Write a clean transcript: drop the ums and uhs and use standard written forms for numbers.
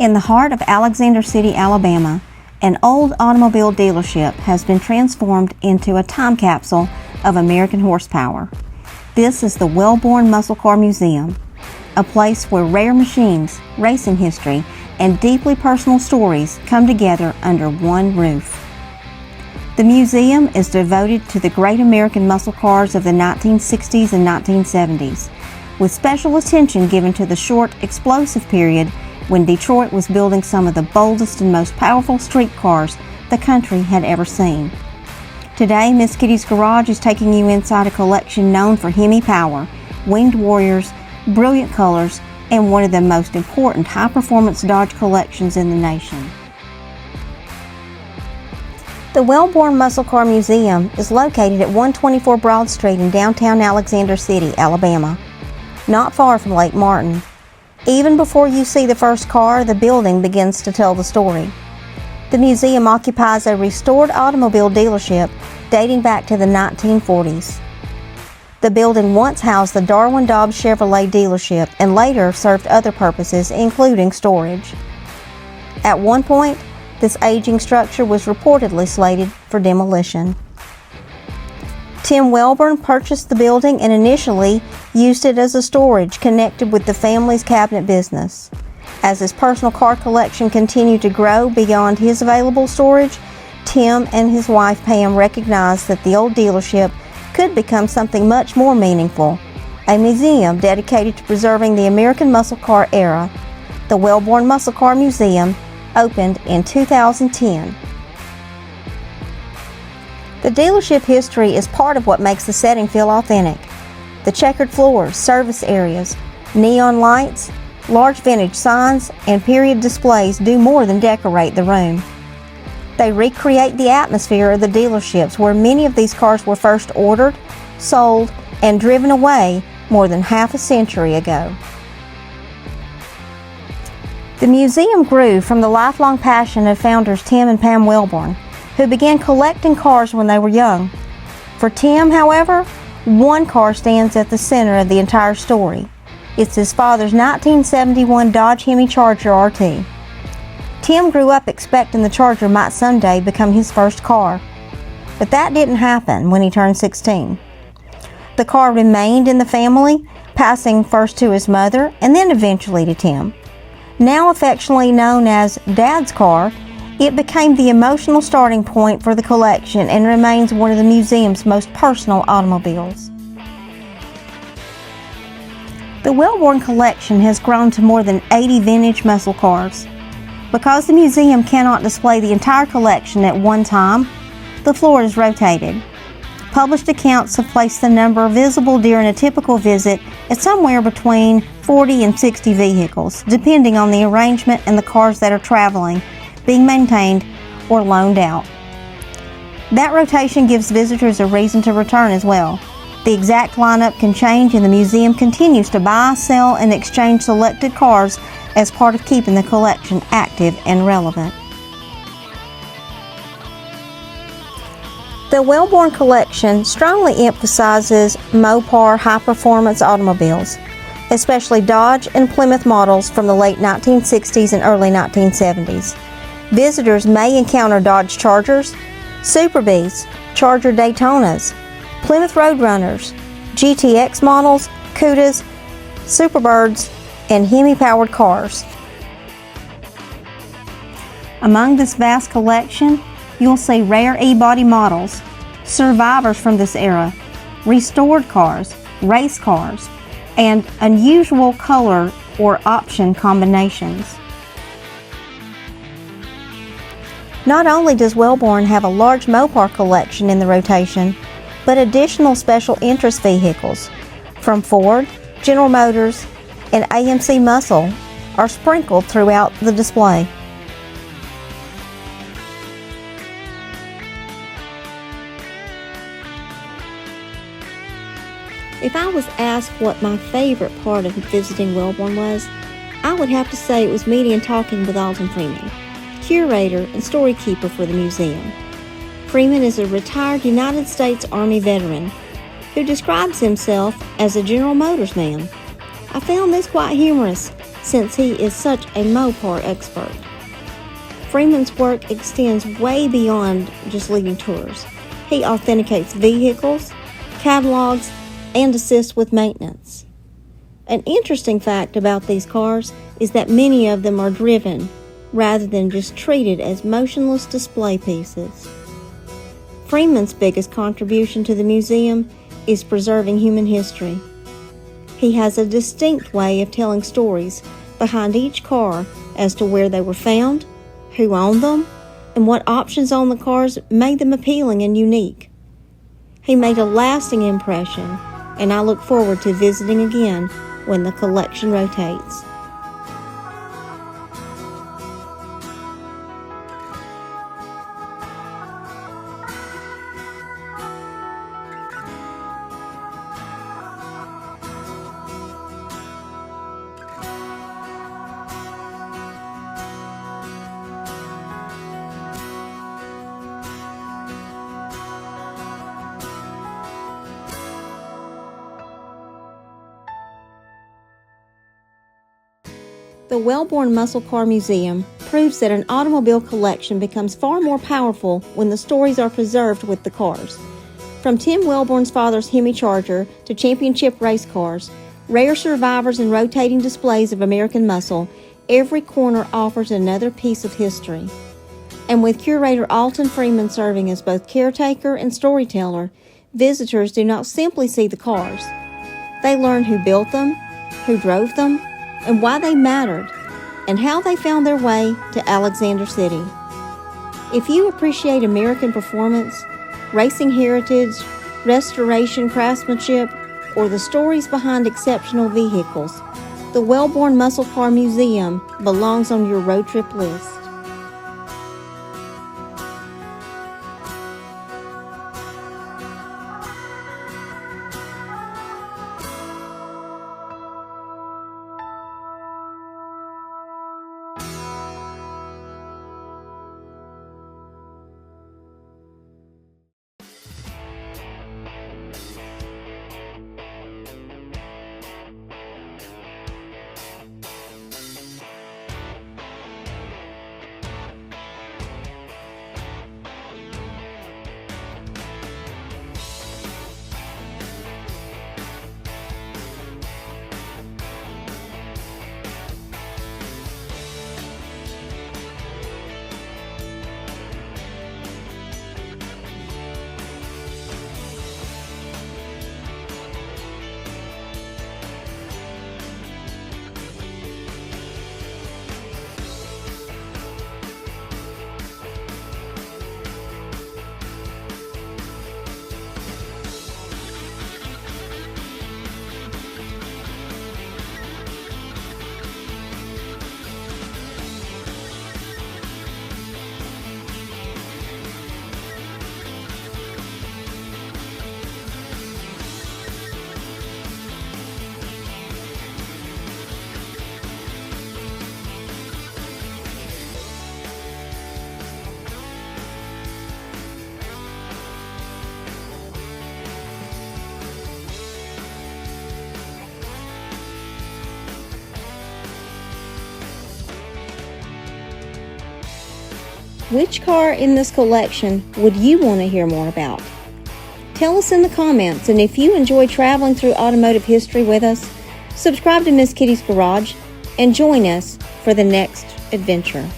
In the heart of Alexander City, Alabama, an old automobile dealership has been transformed into a time capsule of American horsepower. This is the Wellborn Musclecar Museum, a place where rare machines, racing history, and deeply personal stories come together under one roof. The museum is devoted to the great American muscle cars of the 1960s and 1970s, with special attention given to the short, explosive period when Detroit was building some of the boldest and most powerful street cars the country had ever seen. Today, Miss Kitty's Garage is taking you inside a collection known for HEMI power, winged warriors, brilliant colors, and one of the most important high-performance Dodge collections in the nation. The Wellborn Musclecar Museum is located at 124 Broad Street in downtown Alexander City, Alabama, not far from Lake Martin. Even before you see the first car, the building begins to tell the story. The museum occupies a restored automobile dealership dating back to the 1940s. The building once housed the Darwin Dobbs Chevrolet dealership and later served other purposes, including storage. At one point, this aging structure was reportedly slated for demolition. Tim Wellborn purchased the building and initially used it as a storage connected with the family's cabinet business. As his personal car collection continued to grow beyond his available storage, Tim and his wife Pam recognized that the old dealership could become something much more meaningful, a museum dedicated to preserving the American muscle car era. The Wellborn Musclecar Museum opened in 2010. The dealership history is part of what makes the setting feel authentic. The checkered floors, service areas, neon lights, large vintage signs, and period displays do more than decorate the room. They recreate the atmosphere of the dealerships where many of these cars were first ordered, sold, and driven away more than half a century ago. The museum grew from the lifelong passion of founders Tim and Pam Wellborn, who began collecting cars when they were young. For Tim, however, one car stands at the center of the entire story. It's his father's 1971 Dodge HEMI Charger RT. Tim grew up expecting the Charger might someday become his first car, but that didn't happen when he turned 16. The car remained in the family, passing first to his mother and then eventually to Tim. Now affectionately known as Dad's car, it became the emotional starting point for the collection and remains one of the museum's most personal automobiles. The Wellborn collection has grown to more than 80 vintage muscle cars. Because the museum cannot display the entire collection at one time, the floor is rotated. Published accounts have placed the number visible during a typical visit at somewhere between 40 and 60 vehicles, depending on the arrangement and the cars that are traveling, being maintained, or loaned out. That rotation gives visitors a reason to return as well. The exact lineup can change and the museum continues to buy, sell, and exchange selected cars as part of keeping the collection active and relevant. The Wellborn collection strongly emphasizes Mopar high-performance automobiles, especially Dodge and Plymouth models from the late 1960s and early 1970s. Visitors may encounter Dodge Chargers, Super Bees, Charger Daytonas, Plymouth Road Runners, GTX models, Cudas, Superbirds, and HEMI-powered cars. Among this vast collection, you'll see rare E-body models, survivors from this era, restored cars, race cars, and unusual color or option combinations. Not only does Wellborn have a large Mopar collection in the rotation, but additional special interest vehicles from Ford, General Motors, and AMC Muscle are sprinkled throughout the display. If I was asked what my favorite part of visiting Wellborn was, I would have to say it was meeting and talking with Alton Freeman, curator and storykeeper for the museum. Freeman is a retired United States Army veteran who describes himself as a General Motors man. I found this quite humorous since he is such a Mopar expert. Freeman's work extends way beyond just leading tours. He authenticates vehicles, catalogs, and assists with maintenance. An interesting fact about these cars is that many of them are driven rather than just treated as motionless display pieces. Freeman's biggest contribution to the museum is preserving human history. He has a distinct way of telling stories behind each car as to where they were found, who owned them, and what options on the cars made them appealing and unique. He made a lasting impression, and I look forward to visiting again when the collection rotates. The Wellborn Musclecar Museum proves that an automobile collection becomes far more powerful when the stories are preserved with the cars. From Tim Wellborn's father's HEMI Charger to championship race cars, rare survivors and rotating displays of American muscle, every corner offers another piece of history. And with curator Alton Freeman serving as both caretaker and storyteller, visitors do not simply see the cars. They learn who built them, who drove them, and why they mattered, and how they found their way to Alexander City. If you appreciate American performance, racing heritage, restoration craftsmanship, or the stories behind exceptional vehicles, the Wellborn Musclecar Museum belongs on your road trip list. Which car in this collection would you want to hear more about? Tell us in the comments, and if you enjoy traveling through automotive history with us, subscribe to Miss Kitty's Garage and join us for the next adventure.